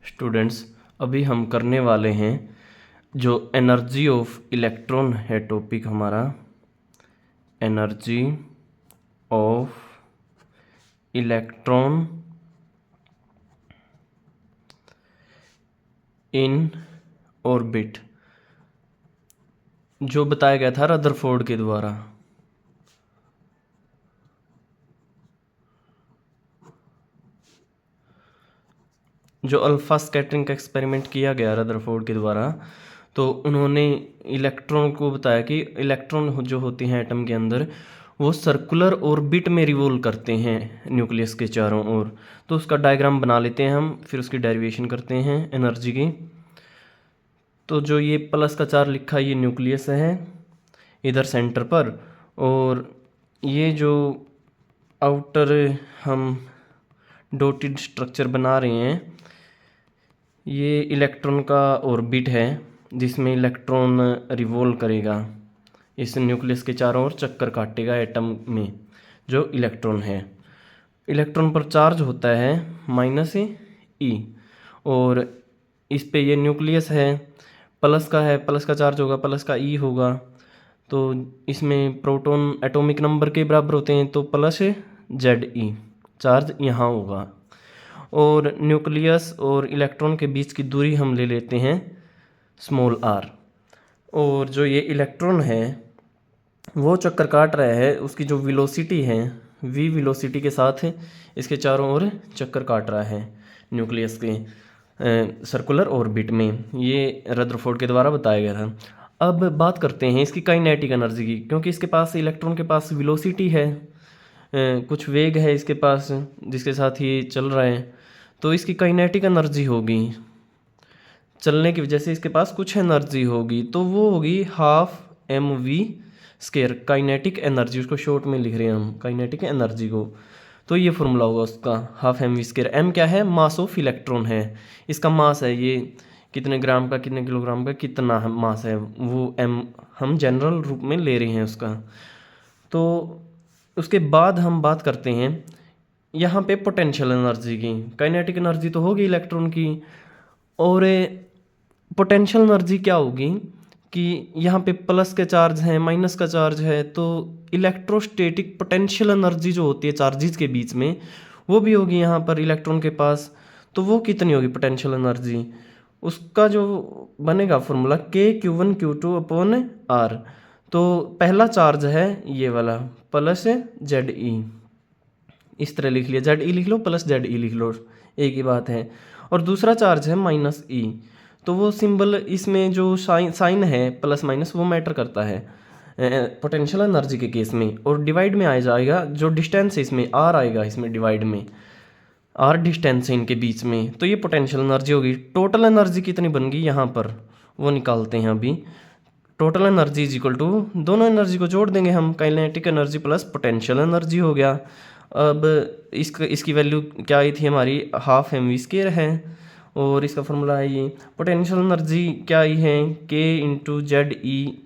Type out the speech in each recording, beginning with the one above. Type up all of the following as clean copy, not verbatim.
Students, अभी हम करने वाले हैं जो एनर्जी ऑफ इलेक्ट्रॉन है टॉपिक हमारा, energy of electron in orbit, जो बताया गया था रदरफोर्ड के द्वारा। जो अल्फा स्कैटरिंग का एक्सपेरिमेंट किया गया रदरफोर्ड के द्वारा, तो उन्होंने इलेक्ट्रॉन को बताया कि इलेक्ट्रॉन जो होते हैं एटम के अंदर, वो सर्कुलर ऑर्बिट में रिवॉल्व करते हैं न्यूक्लियस के चारों ओर। तो उसका डायग्राम बना लेते हैं हम, फिर उसकी डेरिवेशन करते हैं एनर्जी की। तो जो ये प्लस का चार्ज लिखा है ये न्यूक्लियस है इधर सेंटर पर, और ये जो आउटर हम डॉटेड स्ट्रक्चर बना रहे हैं ये इलेक्ट्रॉन का ऑर्बिट है जिसमें इलेक्ट्रॉन रिवॉल्व करेगा, इस न्यूक्लियस के चारों ओर चक्कर काटेगा एटम में जो इलेक्ट्रॉन है। इलेक्ट्रॉन पर चार्ज होता है -e, और इस पे ये न्यूक्लियस है, प्लस का है, प्लस का चार्ज होगा, प्लस का e होगा। तो इसमें प्रोटॉन एटॉमिक नंबर के बराबर होते हैं, तो +Ze चार्ज यहाँ होगा। और न्यूक्लियस और इलेक्ट्रॉन के बीच की दूरी हम ले लेते हैं r। और जो ये इलेक्ट्रॉन है वो चक्कर काट रहा है, उसकी जो वेलोसिटी है v वेलोसिटी के साथ इसके चारों ओर चक्कर काट रहा है न्यूक्लियस के सर्कुलर ऑर्बिट में। ये रदरफोर्ड के द्वारा बताया गया था। अब बात करते हैं इसकी काइनेटिक एनर्जी की, क्योंकि इसके पास इलेक्ट्रॉन के पास वेलोसिटी है, कुछ वेग है इसके पास जिसके साथ ये चल रहा है, तो इसकी काइनेटिक एनर्जी होगी, चलने की वजह से इसके पास कुछ एनर्जी होगी, तो वो होगी ½ mv²। काइनेटिक एनर्जी, उसको शॉर्ट में लिख रहे हैं हम काइनेटिक एनर्जी को, तो ये फॉर्मूला होगा उसका ½ mv²। m क्या है? मास ऑफ इलेक्ट्रॉन है, इसका मास है ये कितने ग्राम का, कितने किलोग्राम का, कितना मास है, वो m हम जनरल रूप में ले रहे हैं उसका। तो उसके बाद हम बात करते हैं यहाँ पे पोटेंशियल एनर्जी की। काइनेटिक एनर्जी तो होगी इलेक्ट्रॉन की, और पोटेंशियल एनर्जी क्या होगी कि यहाँ पे प्लस के चार्ज हैं, माइनस का चार्ज है, तो इलेक्ट्रोस्टैटिक पोटेंशियल एनर्जी जो होती है चार्जेस के बीच में वो भी होगी यहाँ पर इलेक्ट्रॉन के पास। तो वो कितनी होगी पोटेंशियल एनर्जी, उसका जो बनेगा फॉर्मूला K(Q1Q2)/R। तो पहला चार्ज है ये वाला +Ze, इस तरह लिख लिया, Ze लिख लो +Ze लिख लो, एक ही बात है। और दूसरा चार्ज है -e, तो वो सिंबल इसमें जो साइन है प्लस माइनस वो मैटर करता है पोटेंशियल एनर्जी के केस में। और डिवाइड में आ जाएगा जो डिस्टेंस है इसमें r आएगा, इसमें डिवाइड में r डिस्टेंस है इनके बीच में, तो ये पोटेंशियल एनर्जी होगी। टोटल एनर्जी कितनी बन गई यहाँ पर वो निकालते हैं अभी। Total energy is equal to, दोनों एनर्जी को जोड़ देंगे हम, kinetic energy plus potential energy हो गया। अब इसकी वैल्यू क्या आई थी हमारी, ½ mv² है, और इसका फॉर्मूला है ये। पोटेंशियल एनर्जी क्या आई है, K(Ze)(-e),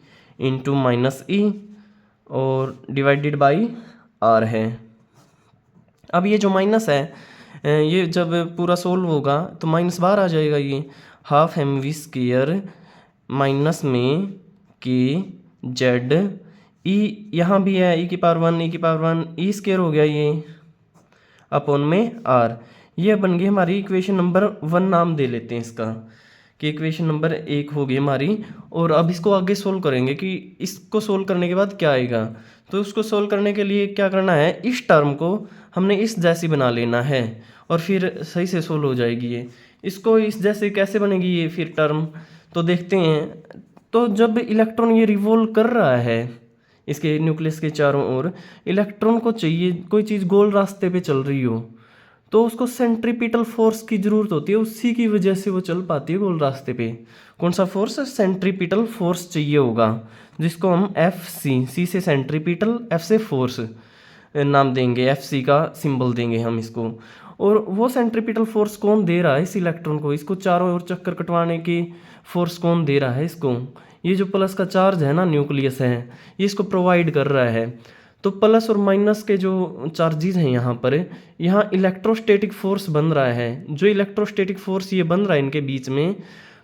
और डिवाइडेड बाई r है। अब ये जो माइनस है ये जब पूरा सोल्व होगा तो माइनस बाहर आ जाएगा, ये ½ mv² माइनस में K(Z)(e), यहाँ भी है e⁻1 e² हो गया ये अपॉन में r। ये बन गई हमारी इक्वेशन नंबर 1, नाम दे लेते हैं इसका कि इक्वेशन नंबर 1 होगी हमारी। और अब इसको आगे सोल्व करेंगे कि इसको सोल्व करने के बाद क्या आएगा। तो उसको सोल्व करने के लिए क्या करना है, इस टर्म को हमने इस जैसी बना लेना है और फिर सही से सोल्व हो जाएगी ये। इसको इस जैसे कैसे बनेगी ये फिर टर्म, तो देखते हैं। तो जब इलेक्ट्रॉन ये रिवॉल्व कर रहा है इसके न्यूक्लियस के चारों ओर, इलेक्ट्रॉन को चाहिए कोई चीज़ गोल रास्ते पे चल रही हो, तो उसको सेंट्रीपिटल फोर्स की ज़रूरत होती है, उसी की वजह से वो चल पाती है गोल रास्ते पे। कौन सा फोर्स है, सेंट्रीपिटल फोर्स चाहिए होगा, जिसको हम FC से सेंट्रीपिटल, F से फोर्स नाम देंगे, FC का सिंबल देंगे हम इसको। और वो सेंट्रीपिटल फोर्स कौन दे रहा है इस इलेक्ट्रॉन को, इसको चारों ओर चक्कर कटवाने की फोर्स कौन दे रहा है इसको, ये जो प्लस का चार्ज है ना न्यूक्लियस है, ये इसको प्रोवाइड कर रहा है। तो प्लस और माइनस के जो चार्जेस हैं यहाँ पर, यहाँ इलेक्ट्रोस्टैटिक फोर्स बन रहा है। जो इलेक्ट्रोस्टैटिक फोर्स ये बन रहा है इनके बीच में,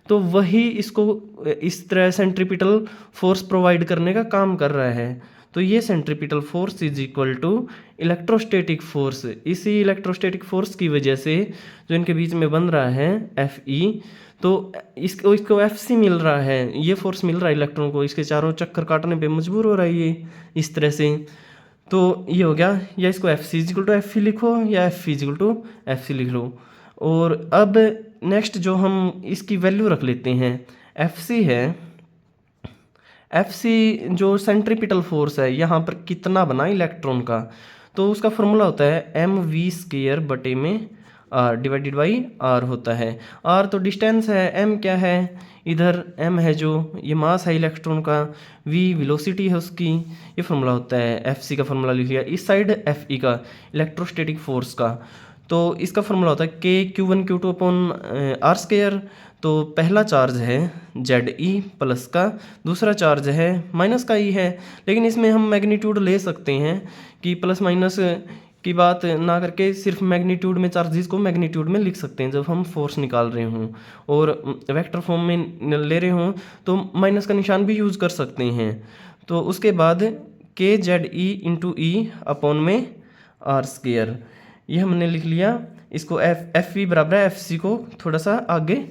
तो वही इसको इस तरह सेंट्रीपिटल फोर्स प्रोवाइड करने का काम कर रहा है। तो ये centripetal force is equal to electrostatic force. इसी इलेक्ट्रोस्टैटिक फोर्स की वजह से जो इनके बीच में बन रहा है एफ ई, तो इसको एफ सी मिल रहा है, ये फोर्स मिल रहा है इलेक्ट्रॉन को, इसके चारों चक्कर काटने पे मजबूर हो रहा है ये इस तरह से। तो ये हो गया, या इसको F C is equal to F E लिखो या F is equal to F C लिख लो। और अब नेक्स्ट जो हम इसकी वैल्यू रख लेते हैं, एफ सी है, एफ सी जो सेंट्रीपिटल फोर्स है यहाँ पर कितना बना इलेक्ट्रॉन का, तो उसका फॉर्मूला होता है एम वी स्केयर बटे में आर डिवाइडेड बाई आर होता है। आर तो डिस्टेंस है, एम क्या है, इधर एम है जो ये मास है इलेक्ट्रॉन का, वी वेलोसिटी है उसकी, ये फॉर्मूला होता है। एफ सी का फॉर्मूला लिख लिया, इस साइड एफ ई का इलेक्ट्रोस्टैटिक फोर्स का, तो इसका फॉर्मूला होता है K q one q two upon R square. तो पहला चार्ज है जेड ई प्लस का, दूसरा चार्ज है माइनस का ई है, लेकिन इसमें हम मैग्नीट्यूड ले सकते हैं कि प्लस माइनस की बात ना करके सिर्फ मैग्नीट्यूड में, चार्जेस को मैग्नीट्यूड में लिख सकते हैं जब हम फोर्स निकाल रहे हों, और वेक्टर फॉर्म में ले रहे हों तो माइनस का निशान भी यूज़ कर सकते हैं। तो उसके बाद के जेड ई इंटू ई अपॉन में आर स्केयर, ये हमने लिख लिया। इसको एफ ई बराबर है एफ सी को थोड़ा सा आगे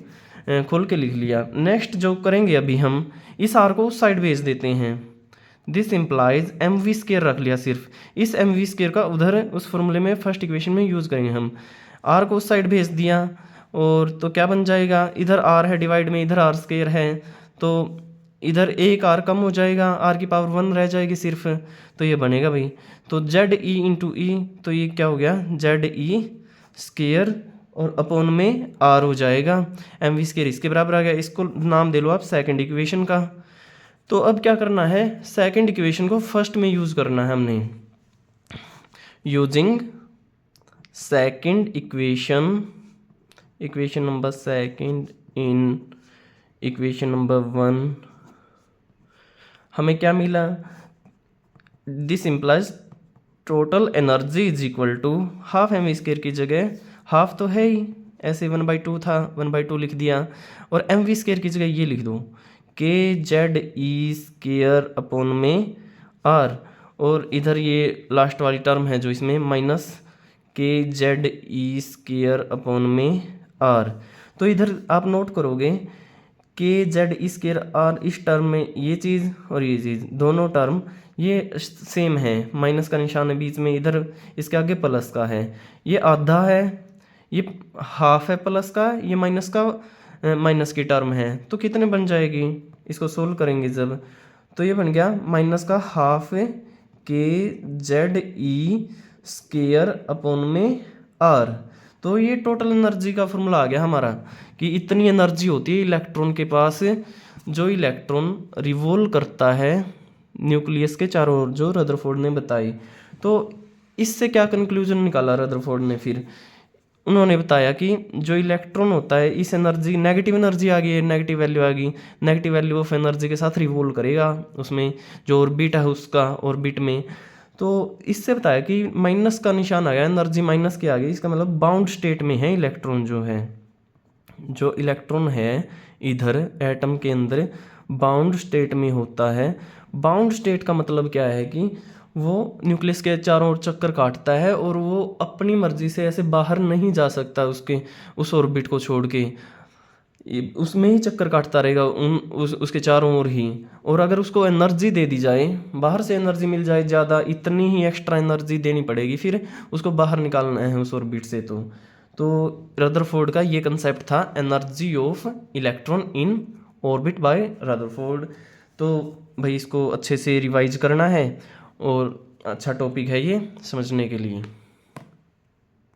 खोल के लिख लिया। नेक्स्ट जो करेंगे अभी हम इस आर को साइड भेज देते हैं, this implies M V square रख लिया सिर्फ, इस एम वी स्केयर का उधर उस फॉर्मूले में फर्स्ट इक्वेशन में यूज़ करेंगे हम। आर को उस साइड भेज दिया, और तो क्या बन जाएगा, इधर आर है डिवाइड में, इधर आर स्केयर है, तो इधर एक आर कम हो जाएगा, आर की पावर 1 रह जाएगी सिर्फ, तो ये बनेगा भाई, तो जेड ई इंटू ई, तो ये क्या हो गया जेड ई स्केयर और अपॉन में आर हो जाएगा, एम वी स्केयर इसके बराबर आ गया। इसको नाम दे लो आप सेकंड इक्वेशन का। तो अब क्या करना है, सेकंड इक्वेशन को फर्स्ट में यूज़ करना है हमने, using second equation, equation number second in equation number 1 हमें क्या मिला, this implies total energy is equal to half M square की जगह हाफ तो है ही, ऐसे 1/2 था 1/2 लिख दिया, और एम वी स्केयर की जगह ये लिख दो के जेड ई स्केयर अपॉन में आर, और इधर ये लास्ट वाली टर्म है जो इसमें माइनस के जेड ई स्केयर अपॉन में आर। तो इधर आप नोट करोगे के जेड ई स्केयर आर, इस टर्म में ये चीज़ और ये चीज़ दोनों टर्म ये सेम है, माइनस का निशान है बीच में, इधर इसके आगे प्लस का है, ये आधा है, ये हाफ है प्लस का, ये माइनस का माइनस की टर्म है, तो कितने बन जाएगी, इसको सोल्व करेंगे जब, तो ये बन गया माइनस का हाफ के जेड ई स्केयर अपॉन में आर। तो ये टोटल एनर्जी का फॉर्मूला आ गया हमारा कि इतनी एनर्जी होती है इलेक्ट्रॉन के पास, जो इलेक्ट्रॉन रिवॉल्व करता है न्यूक्लियस के चारों ओर, जो रदरफोर्ड ने बताई। तो इससे क्या कंक्लूजन निकाला रदरफोर्ड ने, फिर उन्होंने बताया कि जो इलेक्ट्रॉन होता है इस एनर्जी, नेगेटिव एनर्जी आ गई है, नेगेटिव वैल्यू आ गई, नेगेटिव वैल्यू ऑफ एनर्जी के साथ रिवॉल्व करेगा उसमें जो ऑर्बिट है उसका, ऑर्बिट में। तो इससे बताया कि माइनस का निशान आ गया, एनर्जी माइनस की आ गई, इसका मतलब बाउंड स्टेट में है इलेक्ट्रॉन, जो इलेक्ट्रॉन है इधर एटम के अंदर बाउंड स्टेट में होता है। बाउंड स्टेट का मतलब क्या है कि वो न्यूक्लियस के चारों ओर चक्कर काटता है और वो अपनी मर्जी से ऐसे बाहर नहीं जा सकता उसके उस ऑर्बिट को छोड़ के, उसमें ही चक्कर काटता रहेगा उसके चारों ओर ही। और अगर उसको एनर्जी दे दी जाए, बाहर से एनर्जी मिल जाए ज़्यादा, इतनी ही एक्स्ट्रा एनर्जी देनी पड़ेगी फिर उसको बाहर निकालना है उस ऑर्बिट से। तो रदरफोर्ड का ये कंसेप्ट था, energy of electron in orbit by Rutherford. तो भाई इसको अच्छे से रिवाइज करना है और अच्छा टॉपिक है ये समझने के लिए।